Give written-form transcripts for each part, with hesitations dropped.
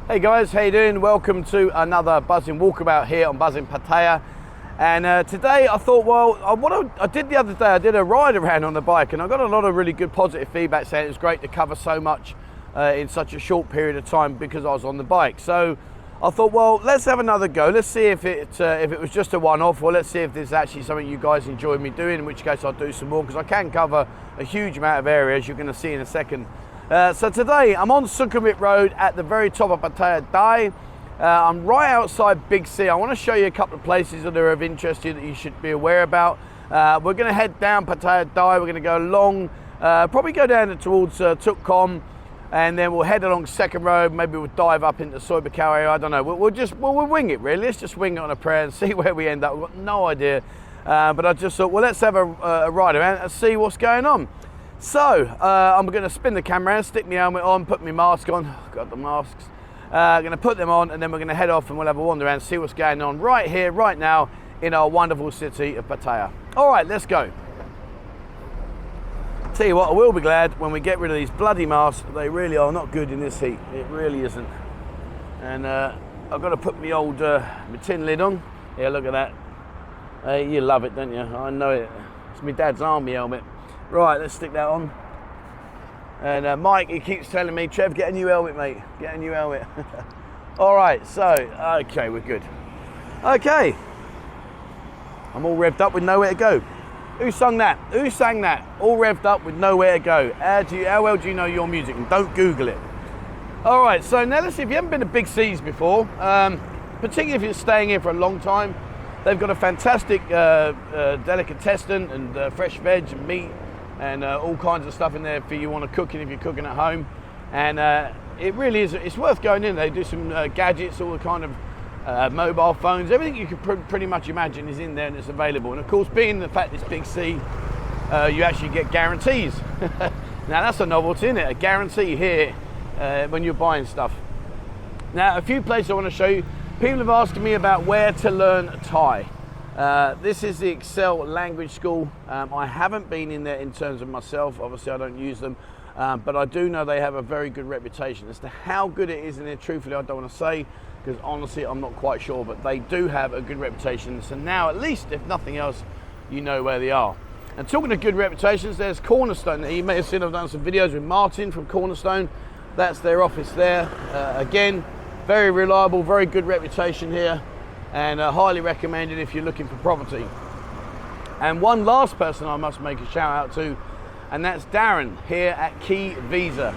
Hey guys, how you doing? Welcome to another Buzzin walkabout here on Buzzin Pattaya. And today I thought, well, I did the other day, I did a ride around on the bike and I got a lot of really good positive feedback saying it was great to cover so much in such a short period of time because I was on the bike. So I thought, well, let's have another go. Let's see if it was just a one-off, or let's see if this is actually something you guys enjoyed me doing, in which case I'll do some more because I can cover a huge amount of areas you're going to see in a second. So today I'm on Sukhumvit Road at the very top of Pattaya Dai. I'm right outside Big C. I want to show you a couple of places that are of interest to you that you should be aware about. We're going to head down Pattaya Dai. We're going to go along, probably go down towards Tukkom, and then we'll head along Second Road. Maybe we'll dive up into Soibakau area. I don't know. We'll wing it really. Let's just wing it on a prayer and see where we end up. We've got no idea. But I just thought, well, let's have a ride around and see what's going on. So I'm going to spin the camera around, stick my helmet on, put my mask on. Got the masks. Going to put them on, and then we're going to head off and we'll have a wander around and see what's going on right here, right now, in our wonderful city of Pattaya. All right, let's go. Tell you what, I will be glad when we get rid of these bloody masks. They really are not good in this heat. It really isn't. And I've got to put my old my tin lid on. Yeah, look at that. You love it, don't you? I know it. It's my dad's army helmet. Right, let's stick that on. And Mike, he keeps telling me, Trev, get a new helmet, mate. Get a new helmet. All right, so, okay, we're good. Okay. I'm all revved up with nowhere to go. Who sung that? Who sang that? All revved up with nowhere to go. How well do you know your music? And don't Google it. All right, so now let's see, if you haven't been to Big C's before, particularly if you're staying here for a long time, they've got a fantastic delicatessen and fresh veg and meat and all kinds of stuff in there for you want to cook in if you're cooking at home. And it really is, it's worth going in. They do some gadgets, all the kind of mobile phones, everything you can pretty much imagine is in there and it's available. And of course, being the fact it's Big C, you actually get guarantees. Now that's a novelty, isn't it? A guarantee here when you're buying stuff. Now, a few places I want to show you. People have asked me about where to learn Thai. This is the Excel language school. I haven't been in there in terms of myself. Obviously, I don't use them. But I do know they have a very good reputation. As to how good it is in there, truthfully, I don't want to say, because honestly, I'm not quite sure. But they do have a good reputation. So now, at least, if nothing else, you know where they are. And talking of good reputations, there's Cornerstone. You may have seen I've done some videos with Martin from Cornerstone. That's their office there. Again, very reliable, very good reputation here, and highly recommended if you're looking for property. And one last person I must make a shout out to, and that's Darren here at Key Visa.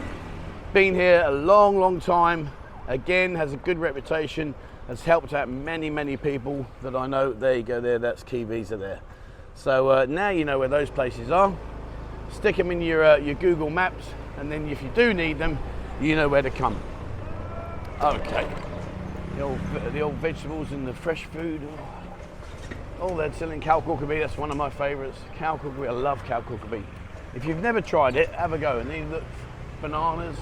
Been here a long time, again has a good reputation, has helped out many people that I know. There you go there, that's Key Visa there. So now you know where those places are. Stick them in your Google Maps, and then if you do need them, you know where to come. Okay, the old vegetables and the fresh food. Oh, they're selling khao kukabi. That's one of my favourites. Khao kukabi, I love khao kukabi. If you've never tried it, have a go. And these look, bananas,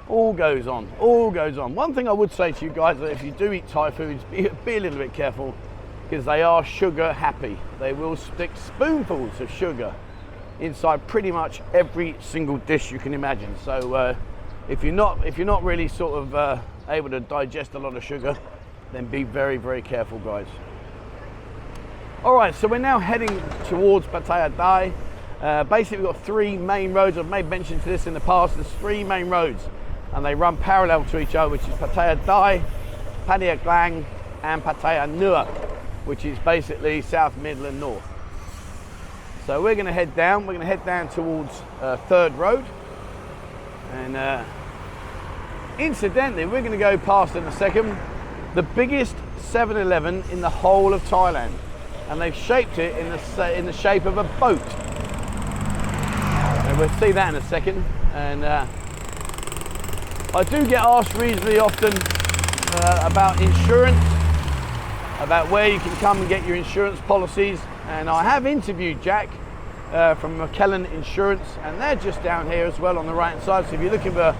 all goes on, all goes on. One thing I would say to you guys, that if you do eat Thai foods, be a little bit careful, because they are sugar happy. They will stick spoonfuls of sugar inside pretty much every single dish you can imagine. So if you're not really sort of able to digest a lot of sugar, then be very careful, guys. All right, so we're now heading towards Pattaya Dai. Basically, we've got three main roads. I've made mention to this in the past. There's three main roads, and they run parallel to each other, which is Pattaya Dai, Pattaya Klang, and Pattaya Nua, which is basically south, middle, and north. So we're going to head down. We're going to head down towards Third Road. And incidentally, we're going to go past in a second the biggest 7-Eleven in the whole of Thailand, and they've shaped it in the shape of a boat. And we'll see that in a second. And I do get asked reasonably often about insurance, about where you can come and get your insurance policies, and I have interviewed Jack from McKellen Insurance, and they're just down here as well on the right hand side. So if you're looking for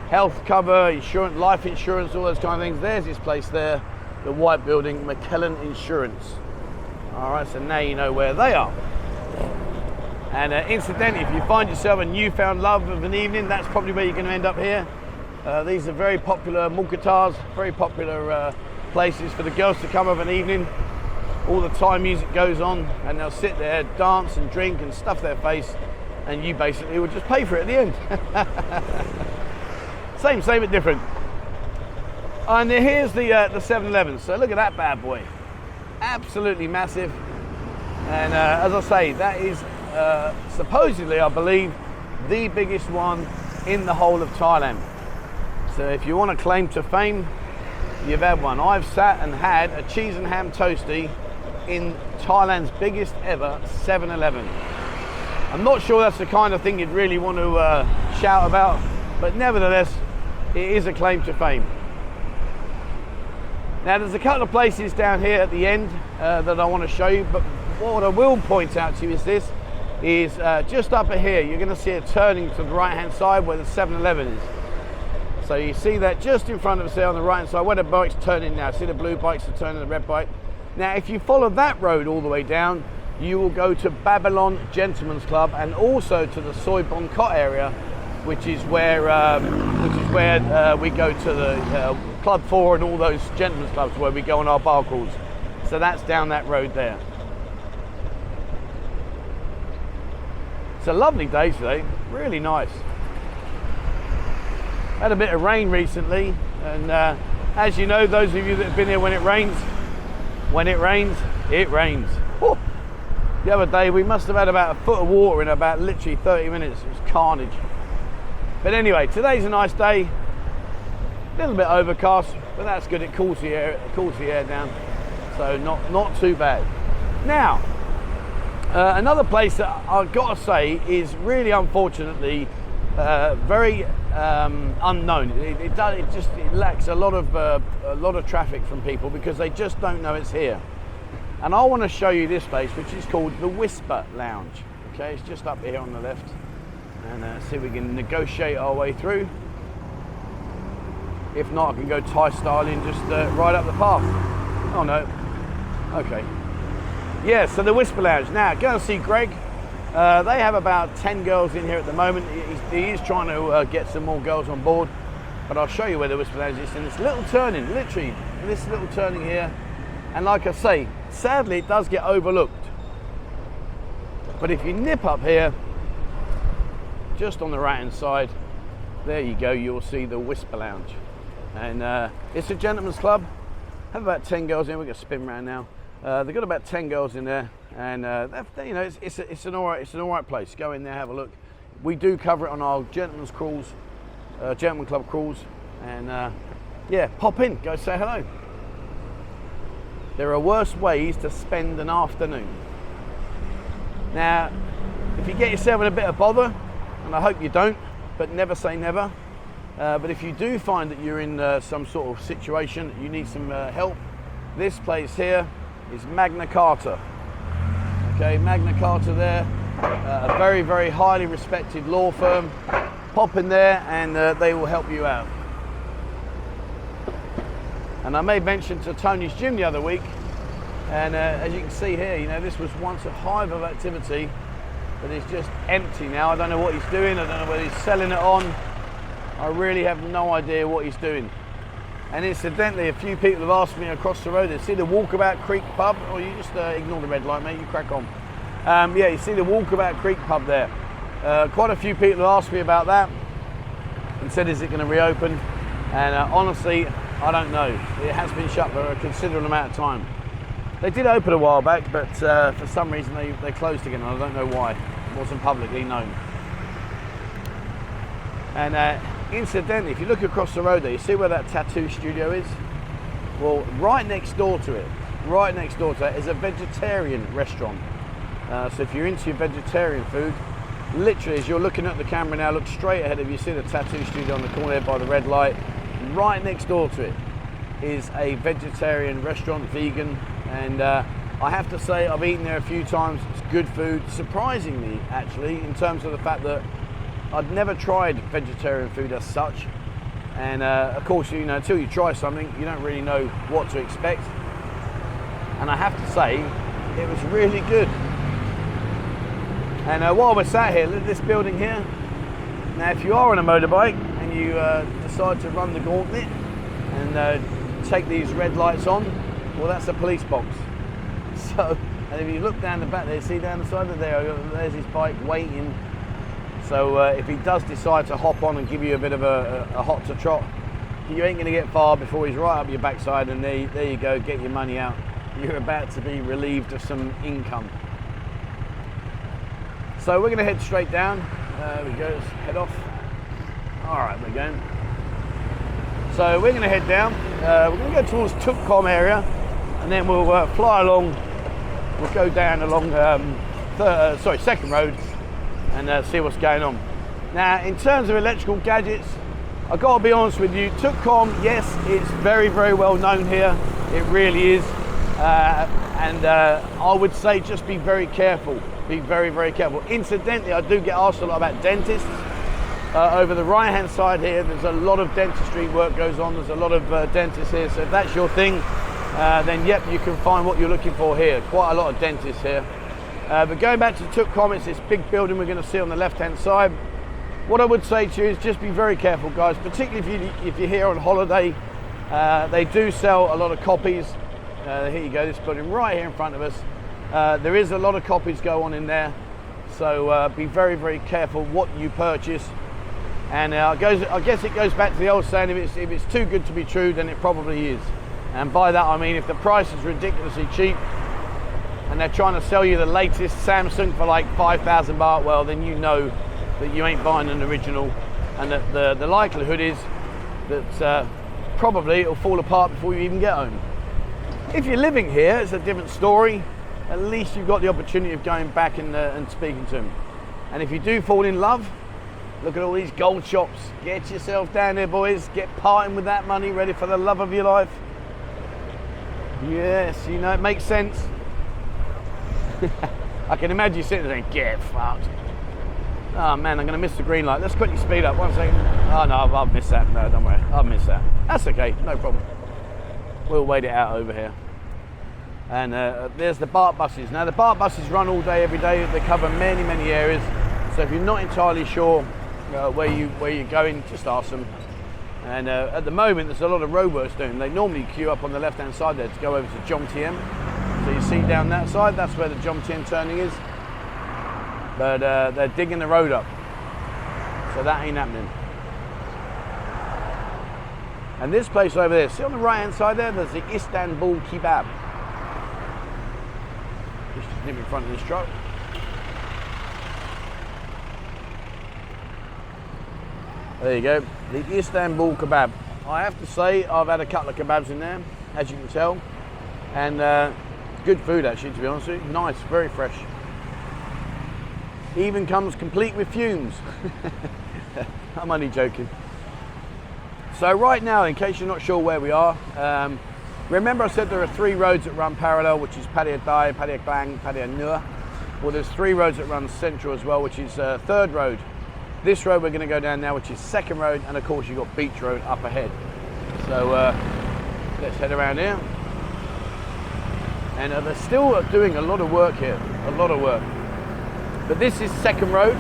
health cover, insurance, life insurance, all those kind of things, there's his place there, the white building, McKellen Insurance. All right, so now you know where they are. And incidentally, if you find yourself a newfound love of an evening, that's probably where you're going to end up here. These are very popular mukatas, very popular places for the girls to come of an evening. All the Thai music goes on and they'll sit there, dance and drink and stuff their face, and you basically would just pay for it at the end. Same but different. And here's the 7-Eleven. So look at that bad boy. Absolutely massive. And as I say, that is supposedly, I believe, the biggest one in the whole of Thailand. So if you want to claim to fame, you've had one. I've sat and had a cheese and ham toastie in Thailand's biggest ever 7-Eleven. I'm not sure that's the kind of thing you'd really want to shout about, but nevertheless, it is a claim to fame. Now there's a couple of places down here at the end that I want to show you, but what I will point out to you is this, is just up here, you're going to see a turning to the right hand side where the 7-Eleven is. So you see that just in front of us there on the right hand side where the bike's turning now. See the blue bikes are turning the red bike. Now if you follow that road all the way down, you will go to Battalion Gentlemen's Club and also to the Soi Bongkot area, which is where we go to the Club 4 and all those gentlemen's clubs where we go on our bar crawls. So that's down that road there. It's a lovely day today, really nice. Had a bit of rain recently, and as you know, those of you that have been here when it rains, it rains. Whew. The other day we must have had about a foot of water in about literally 30 minutes. It was carnage. But anyway, today's a nice day. A little bit overcast, but that's good. It cools the air down, so not too bad. Now, another place that I've got to say is really unfortunately very unknown. It lacks a lot of traffic from people because they just don't know it's here. And I want to show you this place, which is called the Whisper Lounge. Okay, it's just up here on the left, and see if we can negotiate our way through. If not, I can go Thai style and just right up the path. Oh no. Okay. Yeah, so the Whisper Lounge. Now, go and see Greg. They have about 10 girls in here at the moment. He is trying to get some more girls on board, but I'll show you where the Whisper Lounge is in this little turning, literally this little turning here. And like I say, sadly it does get overlooked. But if you nip up here, just on the right hand side, there you go, you'll see the Whisper Lounge. And it's a gentleman's club. Have about 10 girls in. We're going to spin around now. They've got about 10 girls in there, and you know, it's an all right place. Go in there, have a look. We do cover it on our gentlemen's crawls, gentleman club crawls, and yeah, pop in, go say hello. There are worse ways to spend an afternoon. Now, if you get yourself in a bit of bother, and I hope you don't, but never say never. But if you do find that you're in some sort of situation, you need some help, this place here is Magna Carta. Okay, Magna Carta there, a very, very highly respected law firm. Pop in there and they will help you out. And I made mention to Tony's gym the other week, and as you can see here, you know, this was once a hive of activity, but it's just empty now. I don't know what he's doing, I don't know whether he's selling it on. I really have no idea what he's doing. And incidentally, a few people have asked me across the road, they see the Walkabout Creek pub, or you just ignore the red light, mate, you crack on. Yeah, you see the Walkabout Creek pub there. Quite a few people have asked me about that and said, is it going to reopen? And honestly, I don't know. It has been shut for a considerable amount of time. They did open a while back, but for some reason they closed again, and I don't know why. It wasn't publicly known. And incidentally, if you look across the road there, you see where that tattoo studio is? Well, right next door to it is a vegetarian restaurant. So if you're into your vegetarian food, literally as you're looking at the camera now, look straight ahead of you, see the tattoo studio on the corner there by the red light. Right next door to it is a vegetarian restaurant, vegan, and I have to say I've eaten there a few times. It's good food, surprisingly actually, in terms of the fact that I'd never tried vegetarian food as such, and of course, you know, until you try something you don't really know what to expect, and I have to say it was really good. And while we're sat here, look at this building here. Now if you are on a motorbike and you decide to run the gauntlet and take these red lights on, well, that's a police box. So, and if you look down the back there, see down the side of there's his bike waiting. So if he does decide to hop on and give you a bit of a hot to trot, you ain't going to get far before he's right up your backside, and there you go, get your money out. You're about to be relieved of some income. So we're going to head straight down. There we go, let's head off. All right, we're going. So we're going to head down. We're going to go towards Tukkom area, and then we'll fly along. We'll go down along second road and see what's going on. Now, in terms of electrical gadgets, I've got to be honest with you, Tukkom, yes, it's very, very well known here. It really is. And I would say just be very careful. Be very, very careful. Incidentally, I do get asked a lot about dentists. Over the right-hand side here, there's a lot of dentistry work goes on. There's a lot of dentists here. So if that's your thing, then yep, you can find what you're looking for here. Quite a lot of dentists here. But going back to Tukkom, it's this big building we're going to see on the left-hand side. What I would say to you is just be very careful, guys, particularly if you're here on holiday. They do sell a lot of copies. Here you go, this building right here in front of us. There is a lot of copies go on in there. So be very, very careful what you purchase. And I guess it goes back to the old saying, if it's too good to be true, then it probably is. And by that I mean, if the price is ridiculously cheap and they're trying to sell you the latest Samsung for like 5,000 baht, well, then you know that you ain't buying an original, and that the likelihood is that probably it'll fall apart before you even get home. If you're living here, it's a different story. At least you've got the opportunity of going back and speaking to them. And if you do fall in love, look at all these gold shops. Get yourself down there, boys. Get parting with that money, ready for the love of your life. Yes, you know, it makes sense. I can imagine you sitting there saying, get fucked. Oh man, I'm going to miss the green light. Let's quickly speed up, 1 second. Oh no, I'll miss that. No, don't worry, I'll miss that. That's okay, no problem. We'll wait it out over here. And there's the BART buses. Now the BART buses run all day, every day. They cover many, many areas. So if you're not entirely sure where you're going, just ask them. And at the moment, there's a lot of roadworks doing. They normally queue up on the left-hand side there to go over to Jomtien. So you see down that side, that's where the Jomtien turning is. But they're digging the road up. So that ain't happening. And this place over there, see on the right-hand side there, there's the Istanbul Kebab. Just nip in front of this truck. There you go, the Istanbul Kebab. I have to say, I've had a couple of kebabs in there, as you can tell. And good food actually, to be honest with you. Nice, very fresh. Even comes complete with fumes. I'm only joking. So right now, in case you're not sure where we are, remember I said there are 3 roads that run parallel, which is Pattaya Dai, Pattaya Klang, Pattaya Nur. Well, there's 3 roads that run central as well, which is 3rd road. This road we're going to go down now, which is 2nd road, and of course you've got Beach Road up ahead. So let's head around here. And they're still doing a lot of work here, a lot of work. But this is 2nd road.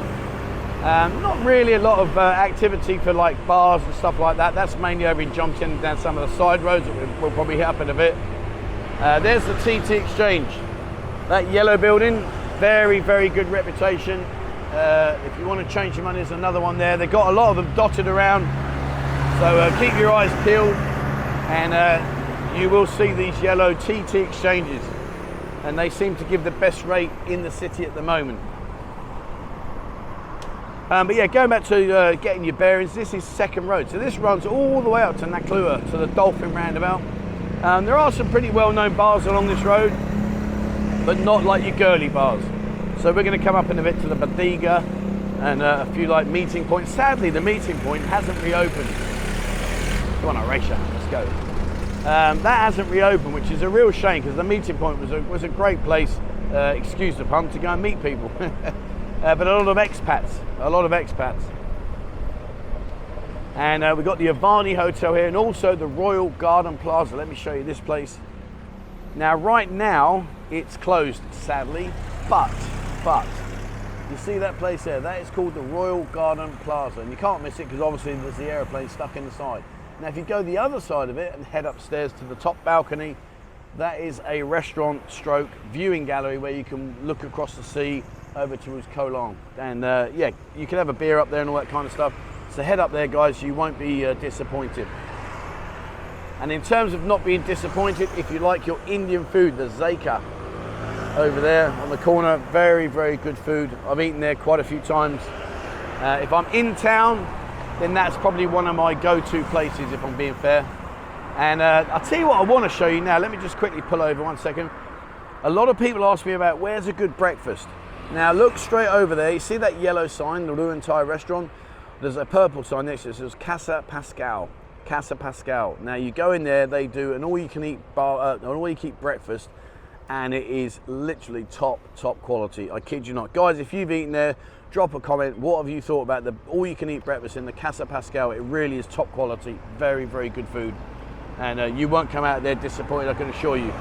Not really a lot of activity for like bars and stuff like that. That's mainly over in Jomtien and down some of the side roads that we'll probably hit up in a bit. There's the TT Exchange. That yellow building, very, very good reputation. If you want to change your money, there's another one there. They've got a lot of them dotted around. So keep your eyes peeled, and you will see these yellow TT Exchanges. And they seem to give the best rate in the city at the moment. But yeah, going back to getting your bearings, this is 2nd road. So this runs all the way up to Naklua, to the Dolphin Roundabout. There are some pretty well-known bars along this road, but not like your girly bars. So we're going to come up in a bit to the Bodega and a few like meeting points. Sadly, the meeting point hasn't reopened. Come on, Arisha, let's go. That hasn't reopened, which is a real shame, because the meeting point was a great place, excuse the pun, to go and meet people. But a lot of expats. And we've got the Avani Hotel here, and also the Royal Garden Plaza. Let me show you this place. Now, right now, it's closed, sadly, but You see that place there? That is called the Royal Garden Plaza, and you can't miss it because obviously there's the aeroplane stuck in the side. Now if you go the other side of it and head upstairs to the top balcony, that is a restaurant stroke viewing gallery where you can look across the sea over towards Koh Long. And yeah, you can have a beer up there and all that kind of stuff. So head up there, guys, you won't be disappointed. And in terms of not being disappointed, if you like your Indian food, the Zeka over there on the corner, very, very good food. I've eaten there quite a few times. If I'm in town, then that's probably one of my go-to places, if I'm being fair. And I'll tell you what I want to show you now. Let me just quickly pull over 1 second. A lot of people ask me about where's a good breakfast. Now look straight over there. You see that yellow sign, the Ruin Thai restaurant? There's a purple sign next to it. It says Casa Pascal. Casa Pascal. Now you go in there, they do an all-you-can-eat bar, an all-you-can-eat breakfast, and it is literally top quality. I kid you not. Guys, if you've eaten there, drop a comment. What have you thought about the all-you-can-eat breakfast in the Casa Pascal? It really is top quality. Very, very good food. And you won't come out there disappointed, I can assure you.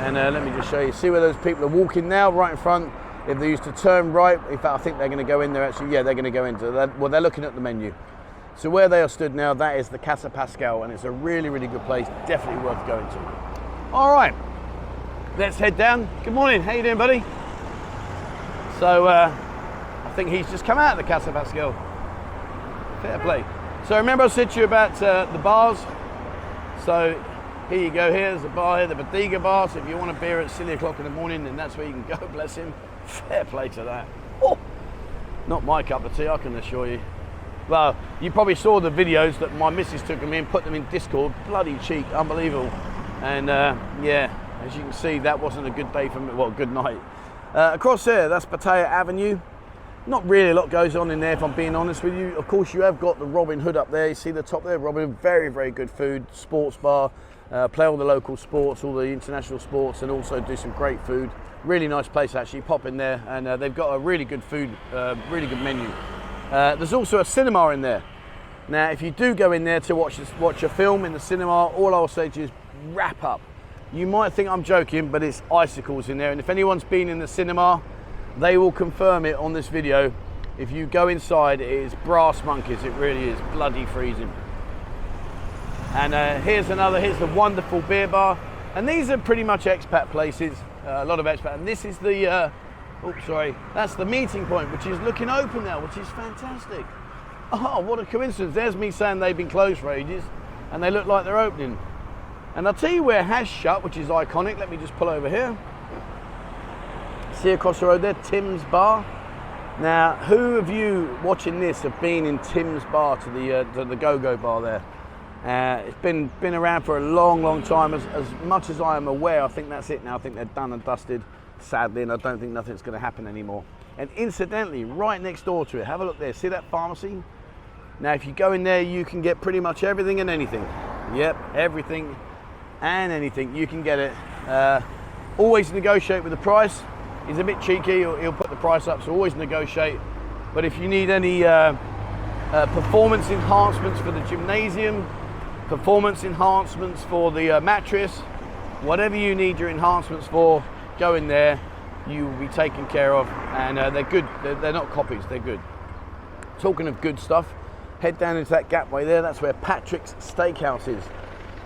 And let me just show you. See where those people are walking now, right in front? If they used to turn right, in fact, I think they're going to go in there actually. Yeah, they're going to go into that. Well, they're looking at the menu. So where they are stood now, that is the Casa Pascal, and it's a really, really good place. Definitely worth going to. All right, let's head down. Good morning. How you doing, buddy? So I think he's just come out of the Casa Pascal. Fair play. So remember I said to you about the bars? So here you go. Here's the bar here, the Bodega bar. So if you want a beer at silly o'clock in the morning, then that's where you can go. Bless him. Fair play to that. Oh, not my cup of tea, I can assure you. Well, you probably saw the videos that my missus took them in, put them in Discord. Bloody cheek, unbelievable. And yeah, as you can see, that wasn't a good day for me. Well, good night. Across there, that's Pattaya Avenue. Not really a lot goes on in there, if I'm being honest with you. Of course, you have got the Robin Hood up there. You see the top there, Robin Hood, very, very good food, sports bar. Play all the local sports, all the international sports, and also do some great food. Really nice place actually. Pop in there, and they've got a really good food, really good menu. There's also a cinema in there. Now, if you do go in there to watch a film in the cinema, all I'll say to you is wrap up. You might think I'm joking, but it's icicles in there. And if anyone's been in the cinema, they will confirm it on this video. If you go inside, it is brass monkeys. It really is bloody freezing. And here's the wonderful beer bar. And these are pretty much expat places, a lot of expat. And this is the, that's the meeting point, which is looking open now, which is fantastic. Oh, what a coincidence. There's me saying they've been closed for ages, and they look like they're opening. And I'll tell you where has shut, which is iconic. Let me just pull over here. See across the road there, Tim's Bar. Now, who of you watching this have been in Tim's Bar to the Go-Go Bar there? It's been around for a long time. As much as I am aware, I think that's it now. I think they're done and dusted, sadly, and I don't think nothing's going to happen anymore. And incidentally, right next door to it, have a look there. See that pharmacy? Now, if you go in there, you can get pretty much everything and anything. Yep, everything and anything. You can get it. Always negotiate with the price. He's a bit cheeky. He'll put the price up, so always negotiate. But if you need any performance enhancements for the gymnasium, performance enhancements for the mattress, whatever you need your enhancements for, go in there. You will be taken care of, and they're good. They're not copies, they're good. Talking of good stuff, head down into that gapway there. That's where Patrick's Steakhouse is.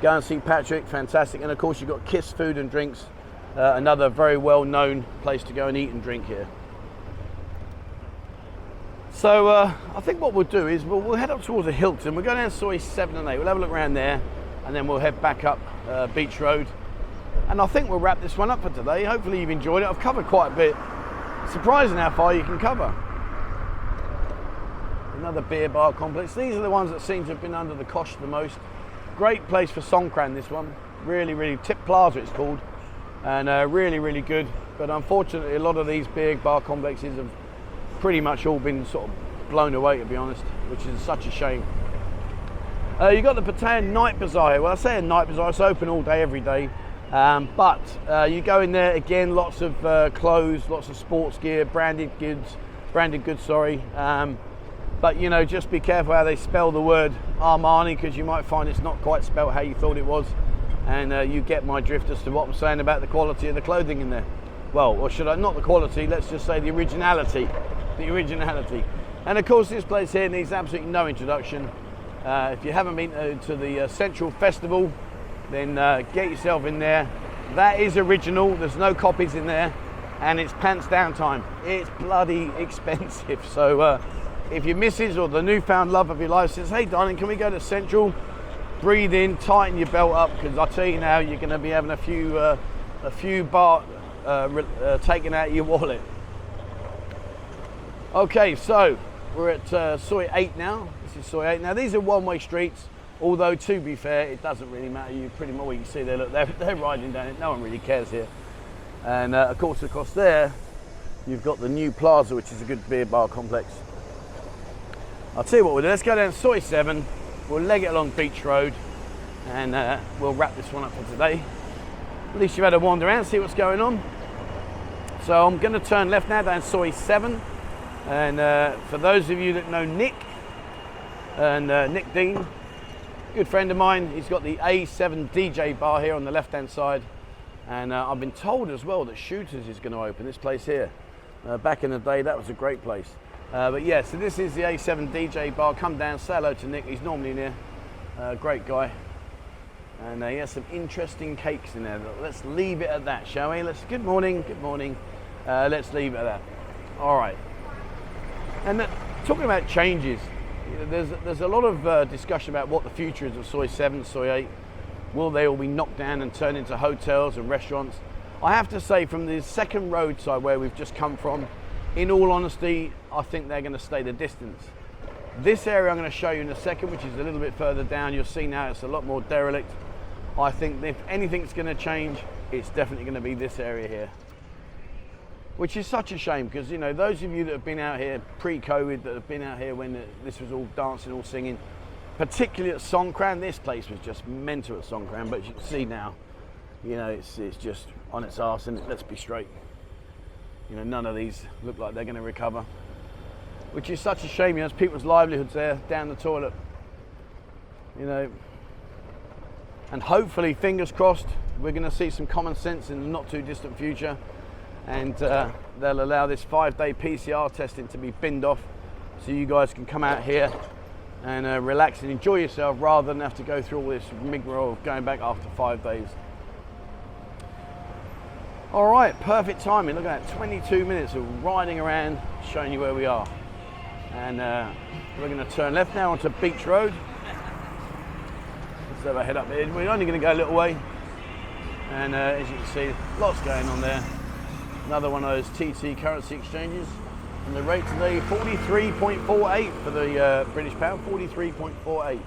Go and see Patrick, fantastic. And of course you've got Kiss Food and Drinks, another very well-known place to go and eat and drink here. So I think what we'll do is we'll head up towards the Hilton. We'll go down Soy 7 and 8. We'll have a look around there, and then we'll head back up Beach Road. And I think we'll wrap this one up for today. Hopefully you've enjoyed it. I've covered quite a bit. Surprising how far you can cover. Another beer bar complex. These are the ones that seem to have been under the cosh the most. Great place for Songkran, this one. Really, Tip Plaza it's called. And really good. But unfortunately, a lot of these beer bar complexes have pretty much all been sort of blown away, to be honest, which is such a shame. You got the Pattaya Night Bazaar here. Well, I say a night bazaar, it's open all day, every day. But you go in there, again, lots of clothes, lots of sports gear, branded goods, but you know, just be careful how they spell the word Armani, because you might find it's not quite spelled how you thought it was, and you get my drift as to what I'm saying about the quality of the clothing in there. Well, or should I, not the quality, let's just say the originality the originality. And of course this place here needs absolutely no introduction. If you haven't been to the Central Festival, then get yourself in there. That is original, there's no copies in there, and it's pants down time. It's bloody expensive. So if your missus or the newfound love of your life says, hey darling, can we go to Central? Breathe in, tighten your belt up, because I tell you now, you're going to be having a few baht taken out of your wallet. Okay, so we're at Soi 8 now. This is Soi 8. Now these are one-way streets, although to be fair, it doesn't really matter. You pretty much, you can see there, look, they're riding down it. No one really cares here. And of course, across there, you've got the new Plaza, which is a good beer bar complex. I'll tell you what we'll do. Let's go down Soi 7. We'll leg it along Beach Road, and we'll wrap this one up for today. At least you've had a wander around, see what's going on. So I'm going to turn left now down Soi 7. And for those of you that know Nick, and Nick Dean, good friend of mine, he's got the A7 DJ bar here on the left-hand side. And I've been told as well that Shooters is going to open this place here. Back in the day, that was a great place. But yeah, so this is the A7 DJ bar. Come down, say hello to Nick. He's normally in here. Great guy. And he has some interesting cakes in there. Let's leave it at that, shall we? Good morning, good morning. Let's leave it at that. All right. And talking about changes, there's a lot of discussion about what the future is of Soi 7, Soi 8. Will they all be knocked down and turned into hotels and restaurants? I have to say, from the second roadside where we've just come from, in all honesty, I think they're going to stay the distance. This area I'm going to show you in a second, which is a little bit further down, you'll see now it's a lot more derelict. I think if anything's going to change, it's definitely going to be this area here. Which is such a shame, because you know, those of you that have been out here pre-COVID, that have been out here when this was all dancing, all singing, particularly at Songkran, this place was just mental at Songkran, but you can see now, you know, it's just on its arse, and let's be straight. You know, none of these look like they're going to recover, which is such a shame. You know, it's people's livelihoods there, down the toilet. You know, and hopefully, fingers crossed, we're going to see some common sense in the not too distant future, and they'll allow this 5-day PCR testing to be binned off, so you guys can come out here and relax and enjoy yourself, rather than have to go through all this rigmarole of going back after 5 days. All right, perfect timing. Look at that, 22 minutes of riding around, showing you where we are. And we're going to turn left now onto Beach Road. Let's have a head up here. We're only going to go a little way. And as you can see, lots going on there. Another one of those TT currency exchanges. And the rate today, 43.48 for the British pound, 43.48.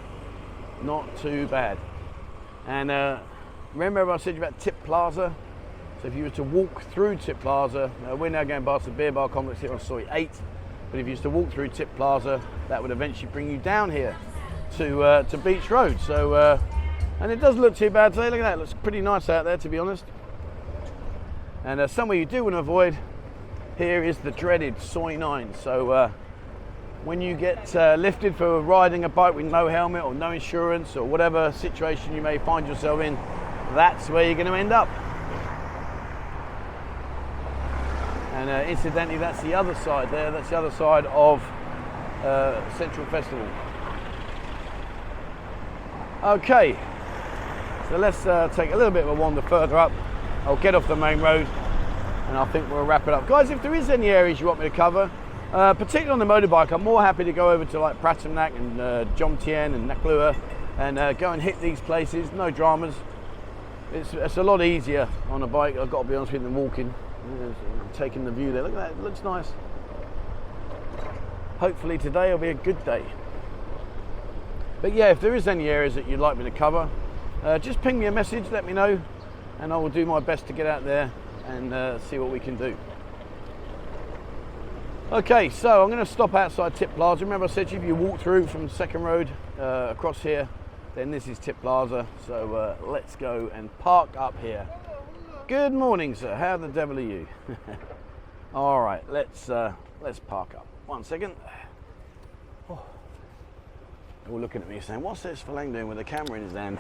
Not too bad. And remember I said about Tip Plaza? So if you were to walk through Tip Plaza, we're now going past the beer bar complex here on Soi 8, but if you used to walk through Tip Plaza, that would eventually bring you down here to Beach Road. So, and it doesn't look too bad today. Look at that, it looks pretty nice out there, to be honest. And somewhere you do want to avoid here is the dreaded Soi 9. So when you get lifted for riding a bike with no helmet or no insurance or whatever situation you may find yourself in, that's where you're going to end up. And incidentally, that's the other side there. That's the other side of Central Festival. Okay, so let's take a little bit of a wander further up. I'll get off the main road, and I think we'll wrap it up. Guys, if there is any areas you want me to cover, particularly on the motorbike, I'm more happy to go over to like Pratamnak and Jomtien and Naklua and go and hit these places. No dramas. It's a lot easier on a bike, I've got to be honest with you, than walking. Taking the view there, look at that, it looks nice. Hopefully today will be a good day. But yeah, if there is any areas that you'd like me to cover, just ping me a message, let me know, and I will do my best to get out there and see what we can do. Okay, so I'm going to stop outside Tip Plaza. Remember I said to you, if you walk through from Second Road across here, then this is Tip Plaza. So let's go and park up here. Good morning, sir. How the devil are you? All right, let's park up. 1 second. Oh. All looking at me saying, what's this Falang doing with a camera in his hand?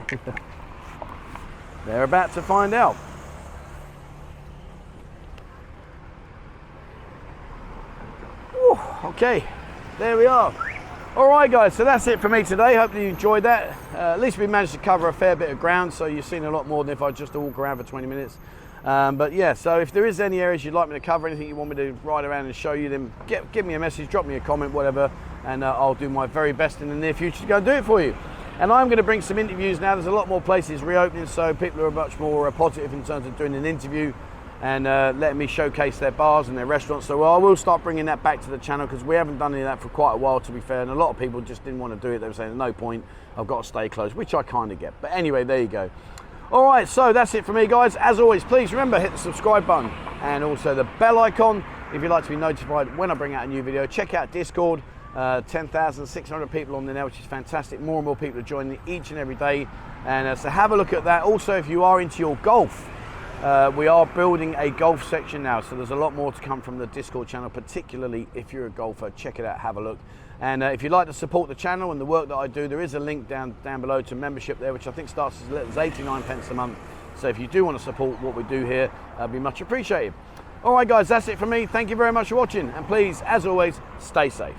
They're about to find out. Whew. Okay, there we are. All right, guys, so that's it for me today. Hope that you enjoyed that. At least we managed to cover a fair bit of ground, so you've seen a lot more than if I just walk around for 20 minutes. But yeah, so if there is any areas you'd like me to cover, anything you want me to ride around and show you, then give me a message, drop me a comment, whatever, and I'll do my very best in the near future to go and do it for you. And I'm going to bring some interviews now. There's a lot more places reopening, so people are much more positive in terms of doing an interview and letting me showcase their bars and their restaurants. So I will start bringing that back to the channel, because we haven't done any of that for quite a while, to be fair, and a lot of people just didn't want to do it. They were saying, no point, I've got to stay closed, which I kind of get. But anyway, there you go. All right, so that's it for me, guys. As always, please remember, hit the subscribe button and also the bell icon if you'd like to be notified when I bring out a new video. Check out Discord. 10,600 people on there now, which is fantastic. More and more people are joining each and every day, and so have a look at that. Also, if you are into your golf, we are building a golf section now, so there's a lot more to come from the Discord channel, particularly if you're a golfer. Check it out, have a look. And if you'd like to support the channel and the work that I do, there is a link down below to membership there, which I think starts as little as 89 pence a month. So if you do want to support what we do here, it'd be much appreciated. All right, guys, that's it from me. Thank you very much for watching, and please, as always, stay safe.